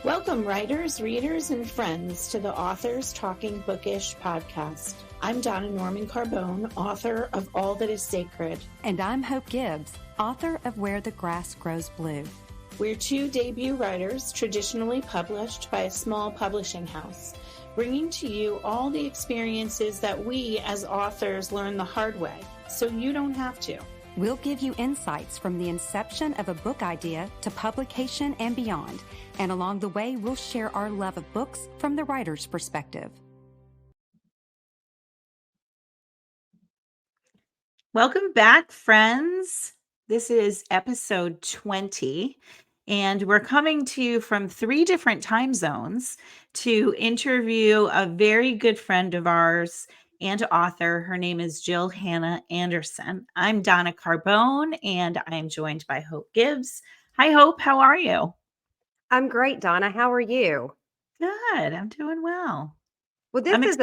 Welcome, writers, readers, and friends to the Authors Talking Bookish podcast. I'm Donna Norman Carbone, author of All That Is Sacred. And I'm Hope Gibbs, author of Where the Grass Grows Blue. We're two debut writers traditionally published by a small publishing house, bringing to you all the experiences that we as authors learn the hard way, so you don't have to. We'll give you insights from the inception of a book idea to publication and beyond. And along the way, we'll share our love of books from the writer's perspective. Welcome back, friends. This is episode 20, and we're coming to you from 3 different time zones to interview a very good friend of ours and author. Her name is Jill Hannah Anderson. I'm Donna Carbone, and I am joined by Hope Gibbs. Hi, Hope. How are you? I'm great, Donna. How are you? Good. I'm doing well. Well, this is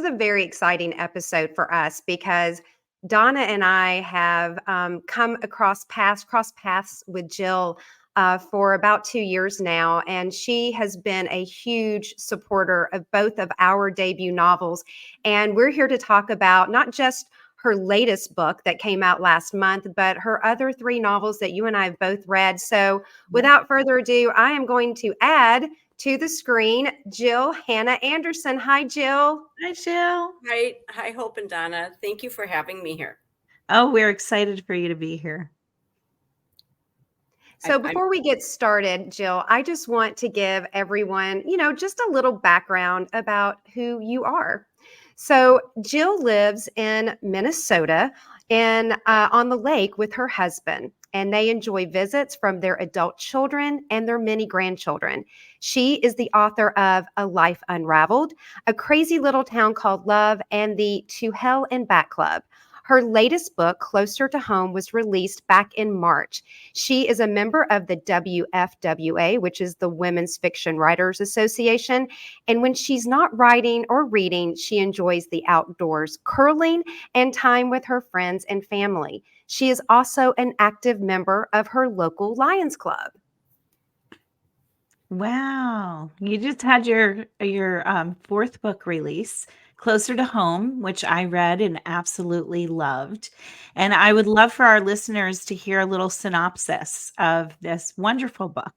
a very exciting episode for us because Donna and I have come cross paths with Jill for about 2 years now, and she has been a huge supporter of both of our debut novels. And we're here to talk about not just her latest book that came out last month, but her other 3 novels that you and I have both read. So without further ado, I am going to add to the screen Jill Hannah Anderson. Hi, Jill. Hi, Jill. Hi, Hope and Donna. Thank you for having me here. Oh, we're excited for you to be here. So before we get started, Jill, I just want to give everyone, just a little background about who you are. So Jill lives in Minnesota and on the lake with her husband, and they enjoy visits from their adult children and their many grandchildren. She is the author of A Life Unraveled, A Crazy Little Town Called Love, and the To Hell and Back Club. Her latest book, Closer to Home, was released back in March. She is a member of the WFWA, which is the Women's Fiction Writers Association. And when she's not writing or reading, she enjoys the outdoors, curling, and time with her friends and family. She is also an active member of her local Lions Club. Wow. You just had your 4th book release, Closer to Home, which I read and absolutely loved. And I would love for our listeners to hear a little synopsis of this wonderful book.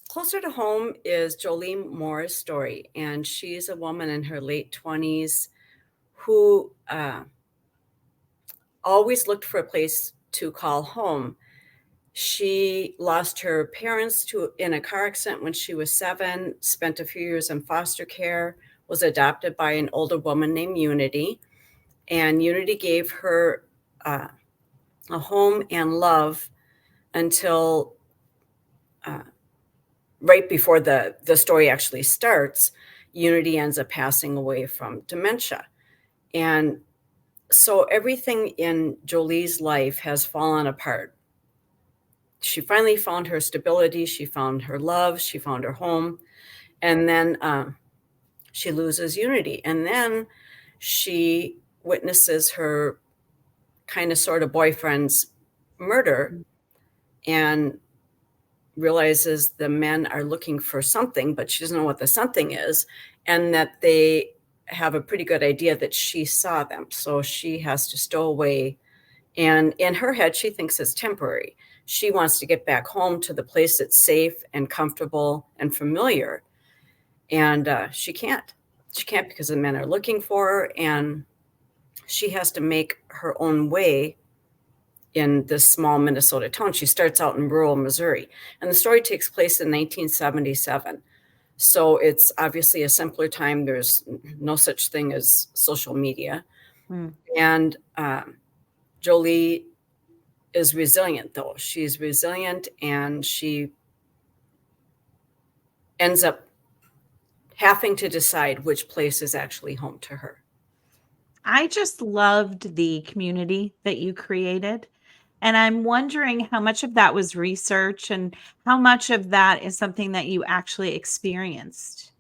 Closer to Home is Jolene Moore's story, and she's a woman in her late 20s who always looked for a place to call home. She lost her parents in a car accident when she was 7, spent a few years in foster care, was adopted by an older woman named Unity. And Unity gave her a home and love until right before the story actually starts, Unity ends up passing away from dementia. And so everything in Jolie's life has fallen apart. She finally found her stability. She found her love. She found her home. And then she loses Unity. And then she witnesses her kind of sort of boyfriend's murder and realizes the men are looking for something, but she doesn't know what the something is, and that they have a pretty good idea that she saw them. So she has to stow away. And in her head, she thinks it's temporary. She wants to get back home to the place that's safe and comfortable and familiar. And she can't. She can't because the men are looking for her, and she has to make her own way in this small Minnesota town. She starts out in rural Missouri, and the story takes place in 1977. So it's obviously a simpler time. There's no such thing as social media. And Jolie is resilient, though. She's resilient, and she ends up having to decide which place is actually home to her. I just loved the community that you created. And I'm wondering how much of that was research and how much of that is something that you actually experienced.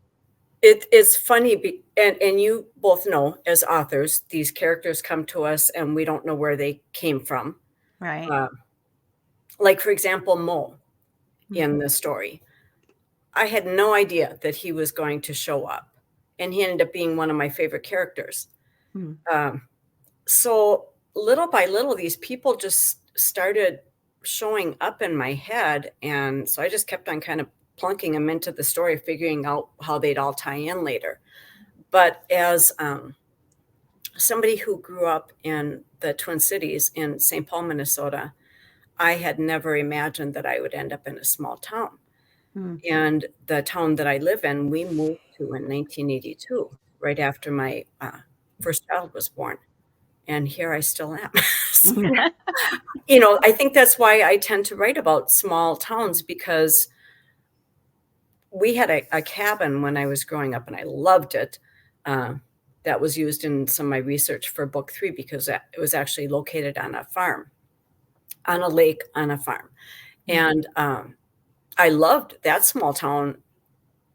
It's funny, and you both know, as authors, these characters come to us and we don't know where they came from. Right. like, for example, Mo in the story. I had no idea that he was going to show up, and he ended up being one of my favorite characters. Mm. So little by little, these people just started showing up in my head. And so I just kept on kind of plunking them into the story, figuring out how they'd all tie in later. But as somebody who grew up in the Twin Cities in St. Paul, Minnesota, I had never imagined that I would end up in a small town. Mm. And the town that I live in, we moved to in 1982, right after my first child was born. And here I still am. So, I think that's why I tend to write about small towns, because we had a cabin when I was growing up, and I loved it. That was used in some of my research for book 3, because it was actually located on a farm, on a lake, on a farm. And I loved that small town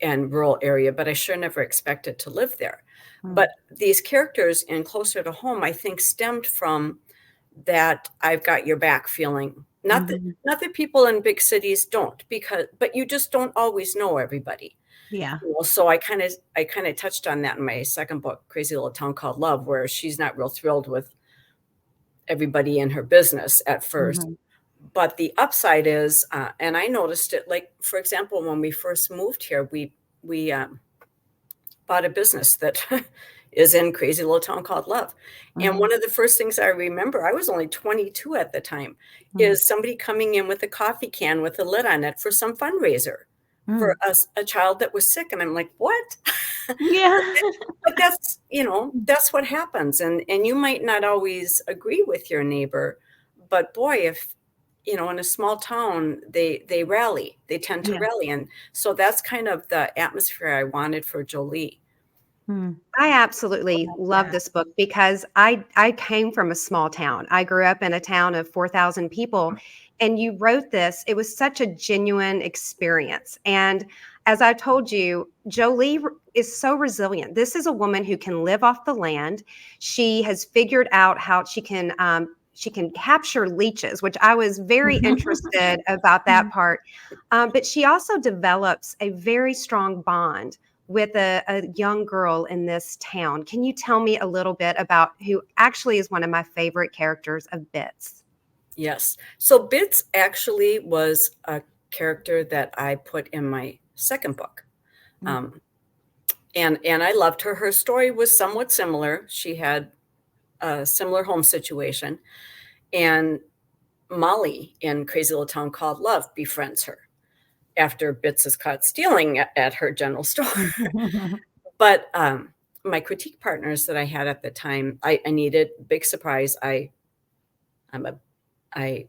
and rural area, but I sure never expected to live there. But these characters in Closer to Home, I think, stemmed from that I've got your back feeling. Not that people in big cities don't, but you just don't always know everybody. Yeah. So I kind of touched on that in my second book, Crazy Little Town Called Love, where she's not real thrilled with everybody in her business at first. But the upside is, and I noticed it, like, for example, when we first moved here, we bought a business that is in Crazy Little Town Called Love. And one of the first things I remember, I was only 22 at the time, is somebody coming in with a coffee can with a lid on it for some fundraiser for a child that was sick. And I'm like, what? Yeah. But that's what happens. And you might not always agree with your neighbor, but boy, if, in a small town, they rally, they tend to rally. And so that's kind of the atmosphere I wanted for Jolie. I absolutely love this book because I came from a small town. I grew up in a town of 4,000 people, and you wrote this. It was such a genuine experience. And as I told you, Jolie is so resilient. This is a woman who can live off the land. She has figured out how she can capture leeches, which I was very interested about that part. But she also develops a very strong bond with a young girl in this town. Can you tell me a little bit about who actually is one of my favorite characters of Bits? Yes. So Bits actually was a character that I put in my second book. And I loved her. Her story was somewhat similar. She had a similar home situation. And Molly in Crazy Little Town Called Love befriends her after Bits is caught stealing at her general store. But my critique partners that I had at the time, I needed big surprise. I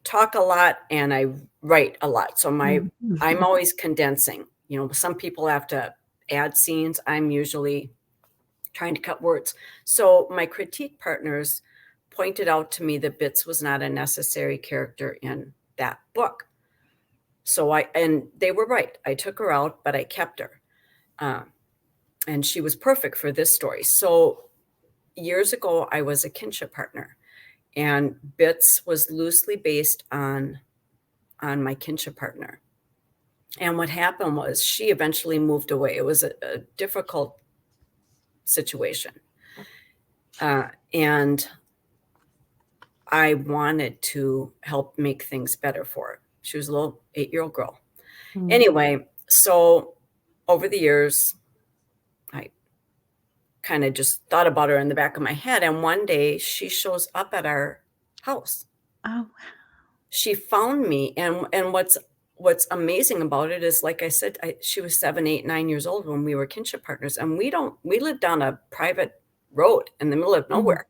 talk a lot and I write a lot. So I'm always condensing. Some people have to add scenes. I'm usually trying to cut words. So my critique partners pointed out to me that Bits was not a necessary character in that book. And they were right. I took her out, but I kept her. And she was perfect for this story. So years ago, I was a kinship partner, and Bits was loosely based on my kinship partner. And what happened was she eventually moved away. It was a difficult situation. And I wanted to help make things better for her. She was a little 8-year-old girl. Anyway, so over the years, I kind of just thought about her in the back of my head. And one day she shows up at our house. Oh, She found me. And what's amazing about it is, like I said, she was 7, 8, 9 years old when we were kinship partners. And we lived on a private road in the middle of nowhere.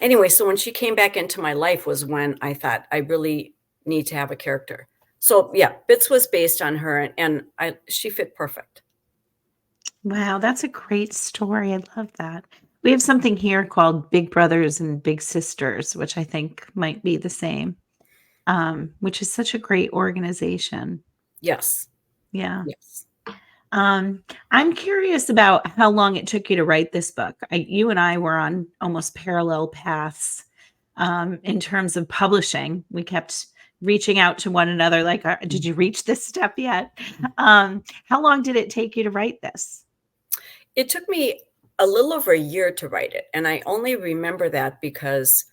Anyway, so when she came back into my life was when I thought I really need to have a character. So yeah, Bits was based on her, and she fit perfect. wow. That's a great story. I love that. We have something here called Big Brothers and Big Sisters, which I think might be the same, which is such a great organization. Yes. Yeah. Yes. I'm curious about how long it took you to write this book. You and I were on almost parallel paths. in terms of publishing. We kept reaching out to one another, like, did you reach this step yet? How long did it take you to write this? It took me a little over a year to write it. And I only remember that because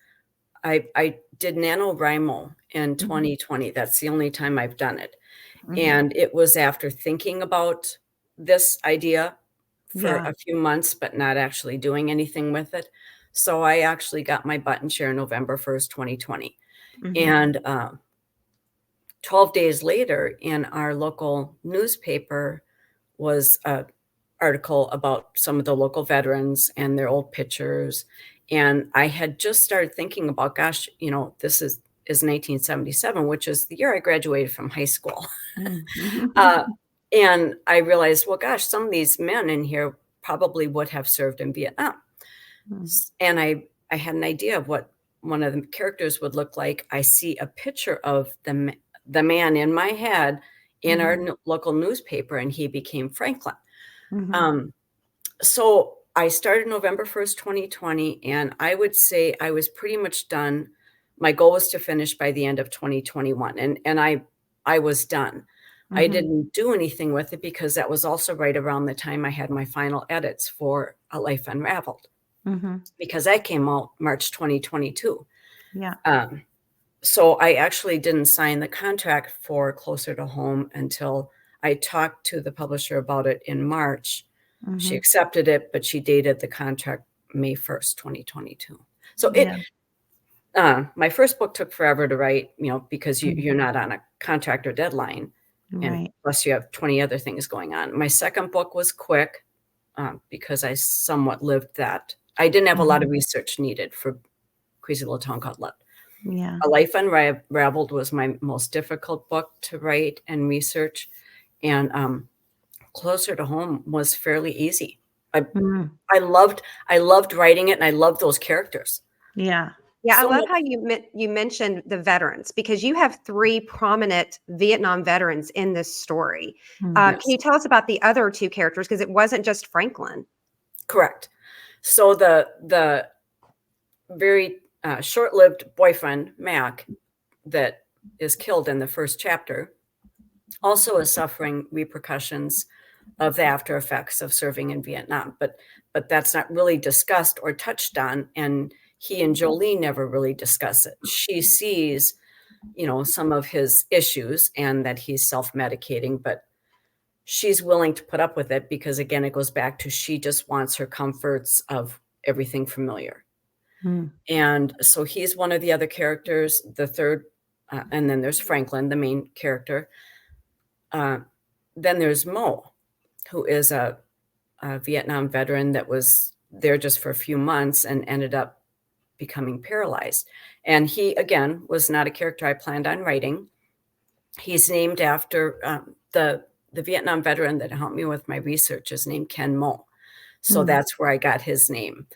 I did NaNoWriMo in 2020. That's the only time I've done it. And it was after thinking about this idea for Yeah. a few months, but not actually doing anything with it. So I actually got my button share November 1st, 2020. And 12 days later, in our local newspaper was an article about some of the local veterans and their old pictures. And I had just started thinking about, gosh, this is 1977, which is the year I graduated from high school. And I realized, well, gosh, some of these men in here probably would have served in Vietnam. And I had an idea of what one of the characters would look like. I see a picture of the man in my head in our local newspaper, and he became Franklin. So I started November 1st, 2020, and I would say I was pretty much done. My goal was to finish by the end of 2021, and I was done. I didn't do anything with it because that was also right around the time I had my final edits for A Life Unraveled, because that came out March 2022. Yeah. So I actually didn't sign the contract for Closer to Home until I talked to the publisher about it in March. She accepted it, but she dated the contract May 1st, 2022. So my first book took forever to write, because you're not on a contract or deadline. And plus you have 20 other things going on. My second book was quick because I somewhat lived that. I didn't have a lot of research needed for Crazy Little Town Called Love. Yeah. A Life Unraveled was my most difficult book to write and research. And Closer to Home was fairly easy. I loved writing it, and I loved those characters. Yeah. Yeah, I So love much- how you mentioned the veterans, because you have 3 prominent Vietnam veterans in this story. Can you tell us about the other 2 characters? Because it wasn't just Franklin. Correct. So the very short-lived boyfriend, Mac, that is killed in the first chapter, also is suffering repercussions of the after effects of serving in Vietnam. But that's not really discussed or touched on, and he and Jolie never really discuss it. She sees, some of his issues and that he's self-medicating, but she's willing to put up with it because, again, it goes back to she just wants her comforts of everything familiar. And so he's one of the other characters, the third, and then there's Franklin, the main character. Then there's Mo, who is a Vietnam veteran that was there just for a few months and ended up becoming paralyzed. And he, again, was not a character I planned on writing. He's named after the Vietnam veteran that helped me with my research is named Ken Mo. So that's where I got his name.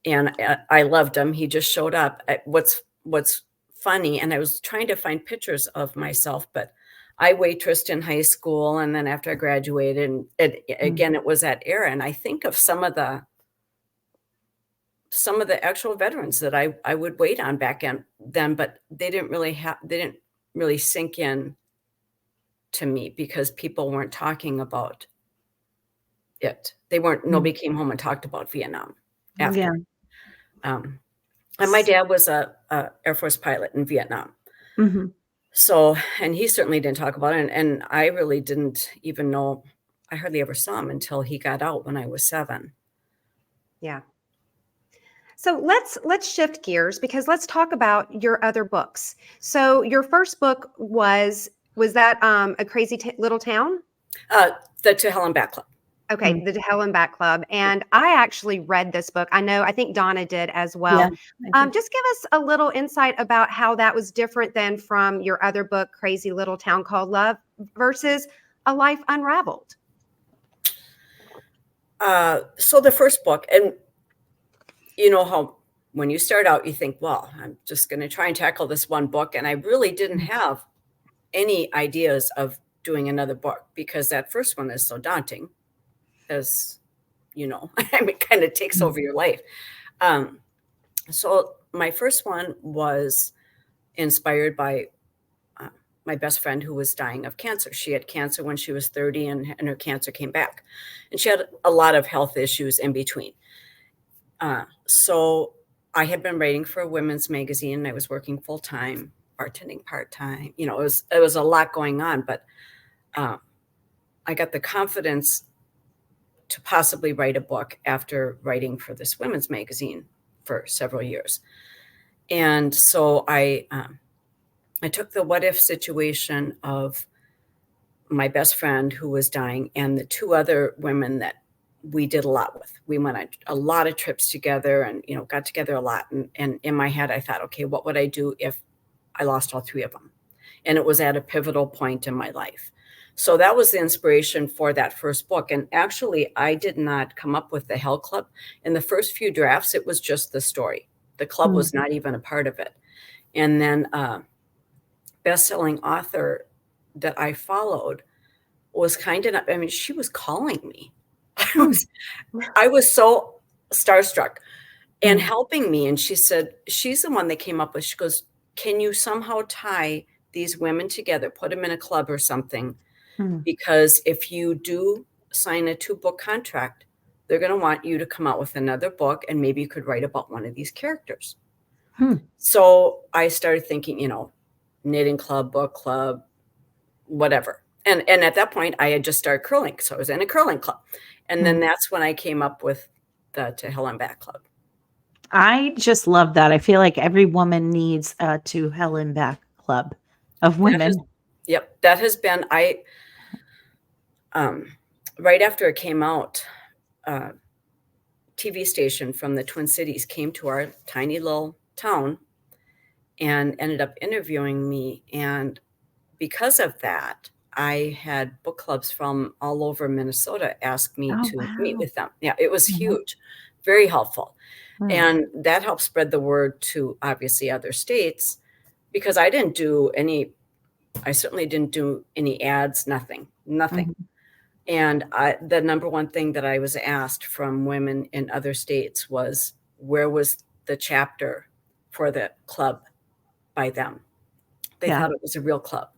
And I loved him. He just showed up. What's funny, and I was trying to find pictures of myself, but I waitressed in high school, and then after I graduated, and again, it was that era. And I think of some of the actual veterans that I would wait on back then, but they didn't really sink in to me because people weren't talking about it. Nobody came home and talked about Vietnam after. Yeah. And my dad was a Air Force pilot in Vietnam. So, and he certainly didn't talk about it. And I really didn't even know, I hardly ever saw him until he got out when I was 7. Yeah. So let's shift gears, because let's talk about your other books. So your first book was that A Crazy Little Town? The To Hell and Back Club. Okay, the To Hell and Back Club. And I actually read this book. I think Donna did as well. Yeah, just give us a little insight about how that was different than from your other book, Crazy Little Town Called Love, versus A Life Unraveled. So the first book, and you know how when you start out, you think, well, I'm just going to try and tackle this one book. And I really didn't have any ideas of doing another book because that first one is so daunting, as you know, it kind of takes over your life. So my first one was inspired by my best friend who was dying of cancer. She had cancer when she was 30 and her cancer came back. And she had a lot of health issues in between. So I had been writing for a women's magazine. I was working full time, bartending part time. You know, it was a lot going on, but I got the confidence to possibly write a book after writing for this women's magazine for several years. And so I took the what if situation of my best friend who was dying and the two other women that we did a lot with. We went on a lot of trips together and, you know, got together a lot. And in my head, I thought, okay, what would I do if I lost all three of them? And it was at a pivotal point in my life. So that was the inspiration for that first book. And actually, I did not come up with the Hell Club. In the first few drafts, it was just the story. The club was not even a part of it. And then best-selling author that I followed was kind enough. I mean, she was calling me. I was so starstruck and helping me. And she said, she's the one that came up with, she goes, can you somehow tie these women together, put them in a club or something? Because if you do sign a 2-book contract, they're going to want you to come out with another book and maybe you could write about one of these characters. So I started thinking, you know, knitting club, book club, whatever. And at that point I had just started curling. So I was in a curling club. And then that's when I came up with the To Hell and Back Club. I just love that. I feel like every woman needs a To Hell and Back club of women. That has been, right after it came out, TV station from the Twin Cities came to our tiny little town and ended up interviewing me. And because of that, I had book clubs from all over Minnesota ask me to meet with them. Yeah, it was huge, very helpful. And that helped spread the word to obviously other states because I certainly didn't do any ads, nothing. And the number one thing that I was asked from women in other states was, where was the chapter for the club by them? They thought it was a real club.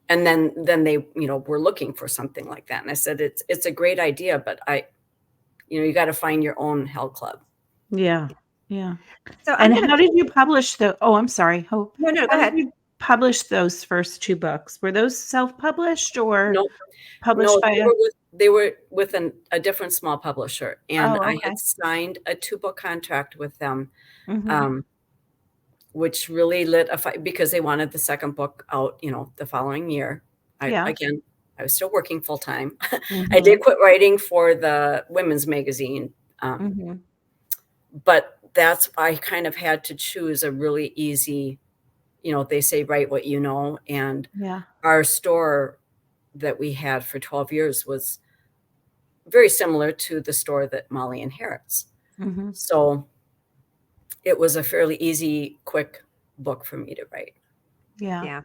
And then they, you know, were looking for something like that. And I said, it's a great idea, but you got to find your own Hell Club. Yeah. Yeah. So and how did you publish I'm sorry. Hope. No, go How ahead. did you publish those first 2 books? Were those self-published or No, published by they were with a different small publisher. And I okay. had signed a 2-book contract with them, Mhm. which really lit a fire because they wanted the second book out, you know, the following year. I was still working full time. I did quit writing for the women's magazine. But I kind of had to choose a really easy, you know, they say, write what you know. And our store that we had for 12 years was very similar to the store that Molly inherits. So it was a fairly easy, quick book for me to write. Yeah.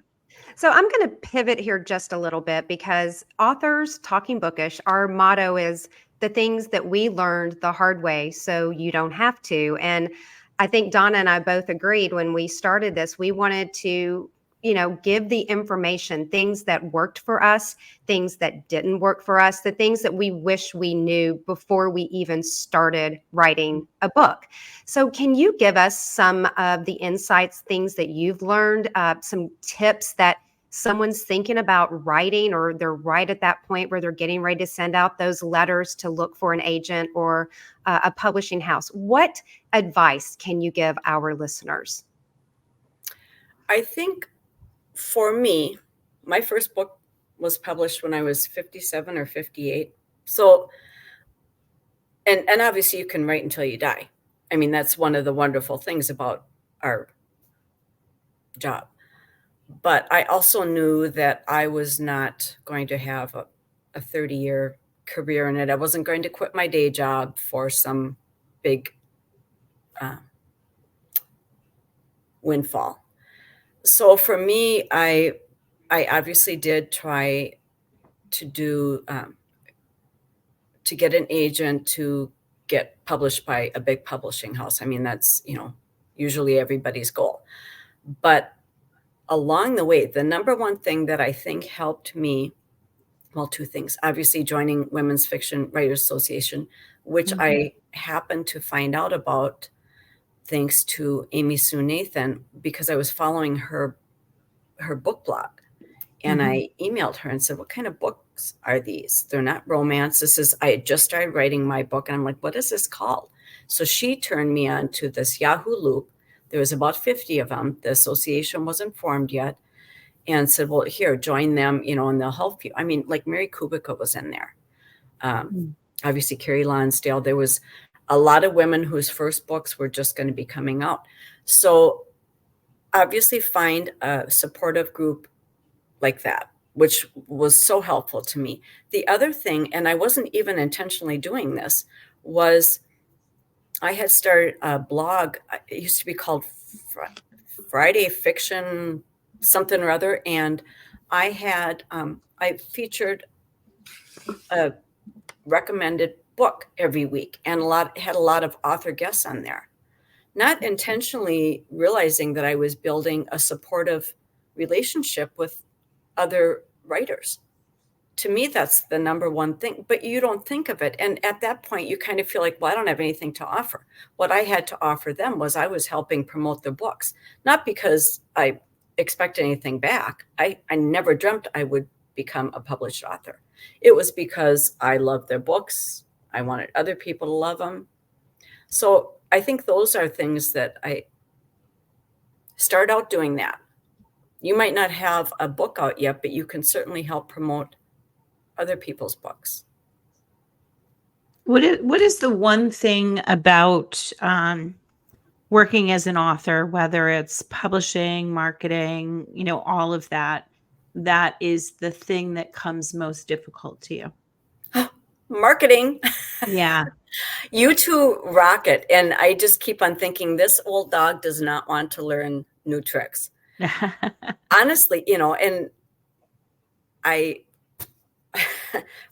So I'm going to pivot here just a little bit because authors talking bookish, our motto is the things that we learned the hard way so you don't have to. And I think Donna and I both agreed when we started this, we wanted to, you know, give the information, things that worked for us, things that didn't work for us, the things that we wish we knew before we even started writing a book. So can you give us some of the insights, things that you've learned, some tips that someone's thinking about writing or they're right at that point where they're getting ready to send out those letters to look for an agent or a publishing house? What advice can you give our listeners? I think for me, my first book was published when I was 57 or 58. So, and obviously you can write until you die. I mean, that's one of the wonderful things about our job. But I also knew that I was not going to have a 30-year career in it. I wasn't going to quit my day job for some big windfall. So for me, I obviously did try to do to get an agent to get published by a big publishing house. I mean, that's, you usually everybody's goal. But along the way, the number one thing that I think helped me, well, two things. Obviously, joining Women's Fiction Writers Association, which I happened to find out about thanks to Amy Sue Nathan, because I was following her book blog. And I emailed her and said, what kind of books are these? They're not romance. I had just started writing my book. And I'm like, what is this called? So she turned me on to this Yahoo loop. There was about 50 of them. The association wasn't formed yet. And said, well, here, join them, and they'll help you. I mean, like Mary Kubica was in there. Obviously, Carrie Lonsdale. There was a lot of women whose first books were just going to be coming out. So obviously find a supportive group like that, which was so helpful to me. The other thing, and I wasn't even intentionally doing this, was I had started a blog. It used to be called Friday Fiction something or other. And I had, I featured a recommended book every week and had a lot of author guests on there, not intentionally realizing that I was building a supportive relationship with other writers. To me, that's the number one thing, but you don't think of it. And at that point, you kind of feel like, well, I don't have anything to offer. What I had to offer them was I was helping promote their books, not because I expect anything back. I never dreamt I would become a published author. It was because I loved their books. I wanted other people to love them. So I think those are things that I start out doing that. You might not have a book out yet, but you can certainly help promote other people's books. What is the one thing about working as an author, whether it's publishing, marketing, all of that is the thing that comes most difficult to you? Marketing. Yeah. You two rock it. And I just keep on thinking, this old dog does not want to learn new tricks. Honestly, and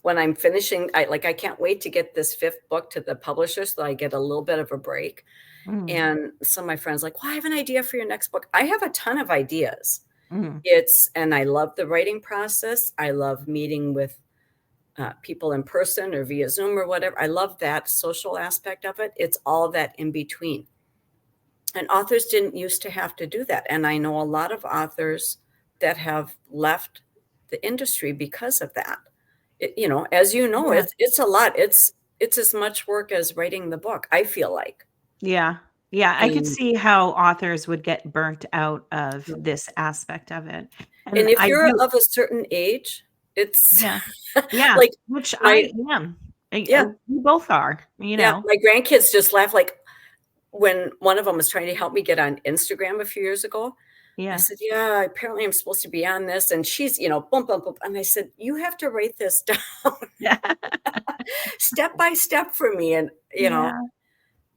when I'm finishing, I can't wait to get this 5th book to the publisher so I get a little bit of a break. And some of my friends like, well, I have an idea for your next book. I have a ton of ideas. And I love the writing process. I love meeting with people in person or via Zoom or whatever. I love that social aspect of it. It's all that in between. And authors didn't used to have to do that. And I know a lot of authors that have left the industry because of that. As you know, it's a lot. It's as much work as writing the book, I feel like. Yeah. I could see how authors would get burnt out of this aspect of it. And if you're of a certain age, it's like, which I am. We both are, Yeah, my grandkids just laugh. Like when one of them was trying to help me get on Instagram a few years ago. I said, yeah, apparently I'm supposed to be on this. And she's, boom, boom, boom. And I said, you have to write this down step by step for me. And,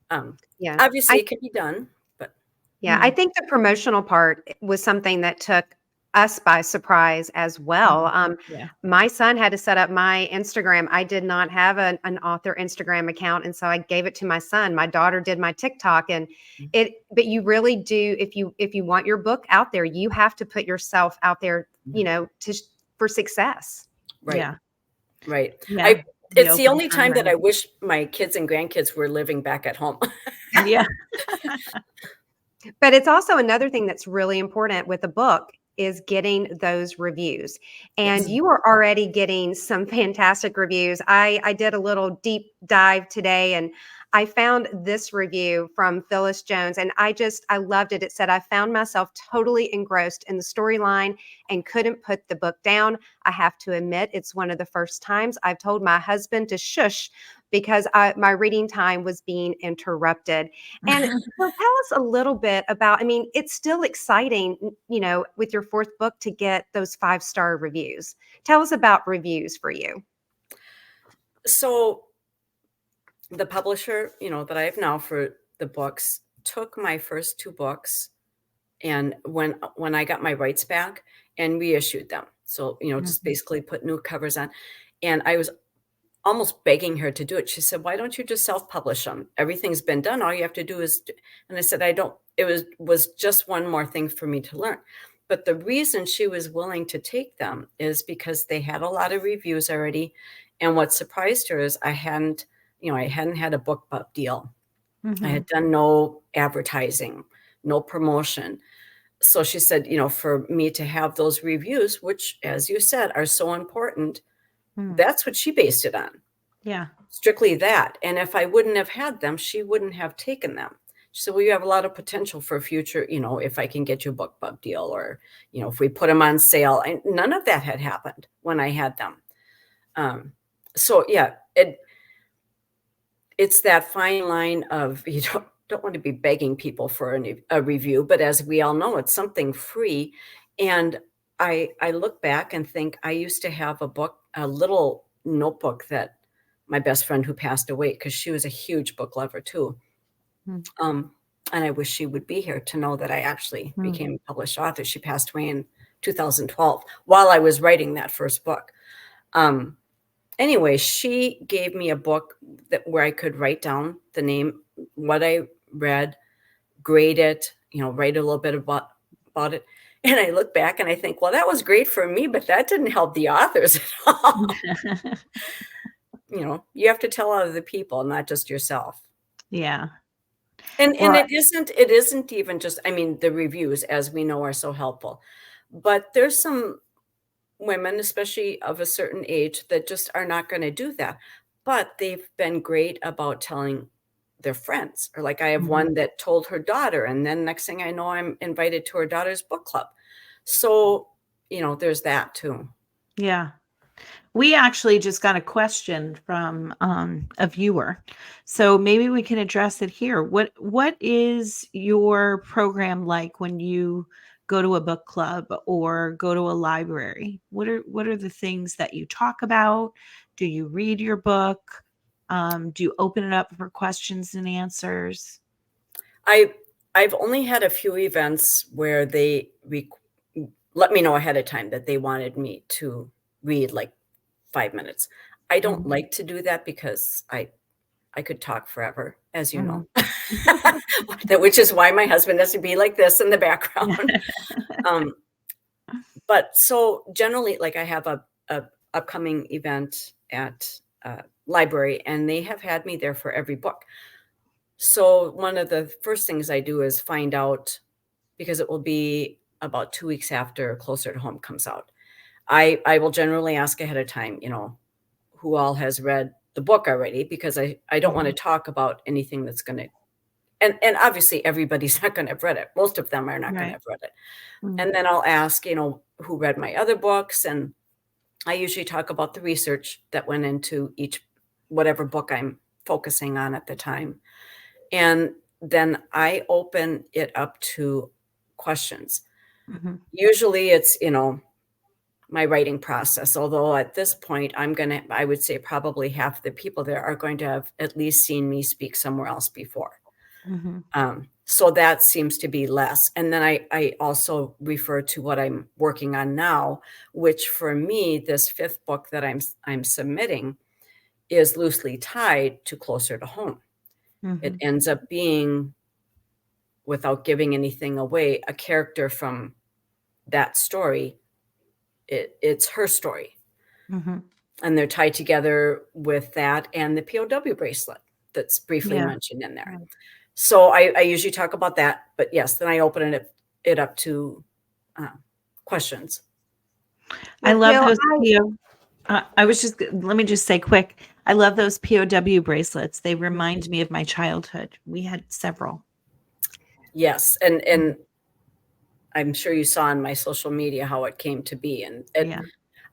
obviously it can be done, but. Yeah, I think the promotional part was something that took us by surprise as well. My son had to set up my Instagram. I did not have an author Instagram account, and so I gave it to my son. My daughter did my TikTok, and but you really do, if you want your book out there, you have to put yourself out there, for success. Right. Yeah. Right. Yeah. It's the only time that I wish my kids and grandkids were living back at home. Yeah. But it's also another thing that's really important with a book is getting those reviews. And you are already getting some fantastic reviews. I did a little deep dive today and I found this review from Phyllis Jones and I loved it. It said, I found myself totally engrossed in the storyline and couldn't put the book down. I have to admit, it's one of the first times I've told my husband to shush because my reading time was being interrupted. And so tell us a little bit about, it's still exciting, with your 4th book to get those 5-star reviews. Tell us about reviews for you. So the publisher, that I have now for the books took my first 2 books and when I got my rights back and reissued them. So, just basically put new covers on. And I was almost begging her to do it. She said, why don't you just self-publish them? Everything's been done. All you have to do is, and I said, it was just one more thing for me to learn. But the reason she was willing to take them is because they had a lot of reviews already. And what surprised her is I hadn't had a book club deal. I had done no advertising, no promotion. So she said, for me to have those reviews, which, as you said, are so important, that's what she based it on. Yeah. Strictly that. And if I wouldn't have had them, she wouldn't have taken them. She said, well, you have a lot of potential for future, if I can get you a book club deal, or, if we put them on sale. None of that had happened when I had them. So yeah, it's that fine line of, you don't want to be begging people for a review, but as we all know, it's something free. And I look back and think I used to have a little notebook that my best friend who passed away, because she was a huge book lover too. And I wish she would be here to know that I actually became a published author. She passed away in 2012 while I was writing that first book. Anyway, she gave me a book where I could write down the name, what I read, grade it, write a little bit about it. And I look back and I think, well, that was great for me, but that didn't help the authors at all. You have to tell other people, not just yourself. Yeah. And it isn't even just, the reviews, as we know, are so helpful. But there's some women, especially of a certain age, that just are not going to do that. But they've been great about telling their friends. Or like I have one that told her daughter, and then next thing I know, I'm invited to her daughter's book club. So, there's that too. Yeah. We actually just got a question from a viewer, so maybe we can address it here. What is your program like when you go to a book club or go to a library? What are the things that you talk about? Do you read your book? Do you open it up for questions and answers? I've only had a few events where they let me know ahead of time that they wanted me to read like 5 minutes. I don't like to do that because I could talk forever, as you know, which is why my husband has to be like this in the background. But so generally, like I have a upcoming event at library, and they have had me there for every book. So one of the first things I do is find out, because it will be about 2 weeks after Closer to Home comes out. I will generally ask ahead of time, who all has read the book already, because I don't want to talk about anything that's going to, and obviously everybody's not going to have read it. Most of them are not going to have read it. And then I'll ask, who read my other books. And I usually talk about the research that went into whatever book I'm focusing on at the time. And then I open it up to questions. Usually it's, my writing process, although at this point, I would say probably half the people there are going to have at least seen me speak somewhere else before. So that seems to be less. And then I also refer to what I'm working on now, which for me, this 5th book that I'm submitting is loosely tied to Closer to Home. It ends up being, without giving anything away, a character from that story. It's her story. And they're tied together with that and the POW bracelet that's briefly mentioned in there. So I usually talk about that, but yes, then I open it up to questions. I love those let me just say quick. I love those POW bracelets. They remind me of my childhood. We had several. Yes. And I'm sure you saw on my social media how it came to be. And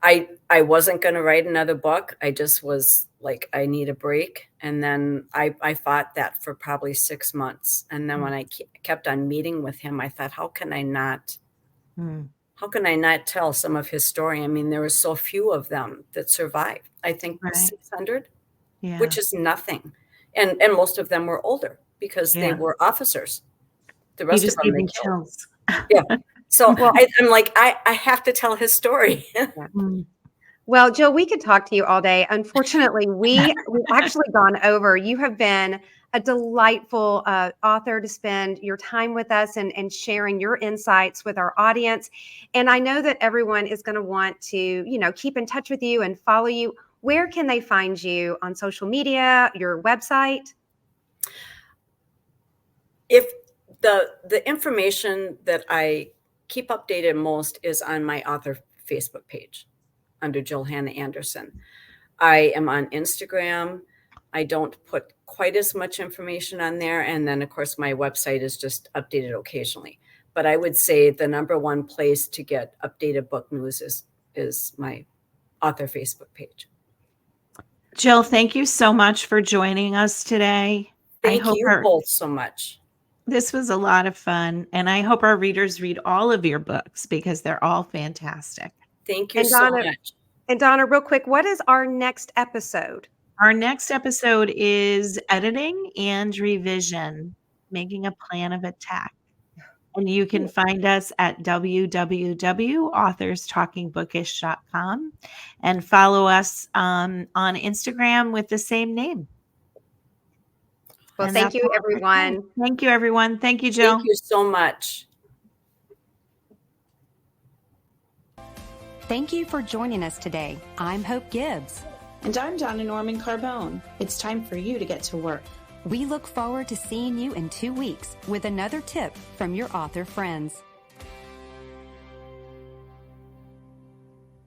I wasn't going to write another book. I just was like, I need a break. And then I fought that for probably 6 months. And then when I kept on meeting with him, I thought, how can I not tell some of his story? I mean, there were so few of them that survived. I think 600, which is nothing. And most of them were older because they were officers. The rest of them they killed. Yeah. So I'm like, I have to tell his story. Well, Jill, we could talk to you all day. Unfortunately, we've actually gone over. You have been a delightful author to spend your time with us and sharing your insights with our audience. And I know that everyone is going to want to, keep in touch with you and follow you. Where can they find you on social media, your website? If the information that I keep updated most is on my author Facebook page under Jill Hannah Anderson. I am on Instagram. I don't put quite as much information on there. And then, of course, my website is just updated occasionally. But I would say the number one place to get updated book news is my author Facebook page. Jill, thank you so much for joining us today. Thank you both so much. This was a lot of fun. And I hope our readers read all of your books because they're all fantastic. Thank you so much. And Donna, real quick, what is our next episode? Our next episode is editing and revision, making a plan of attack. And you can find us at www.authorstalkingbookish.com and follow us on Instagram with the same name. Well, thank you, everyone. Thank you, everyone. Thank you, Jill. Thank you so much. Thank you for joining us today. I'm Hope Gibbs. And I'm Donna Norman Carbone. It's time for you to get to work. We look forward to seeing you in 2 weeks with another tip from your author friends.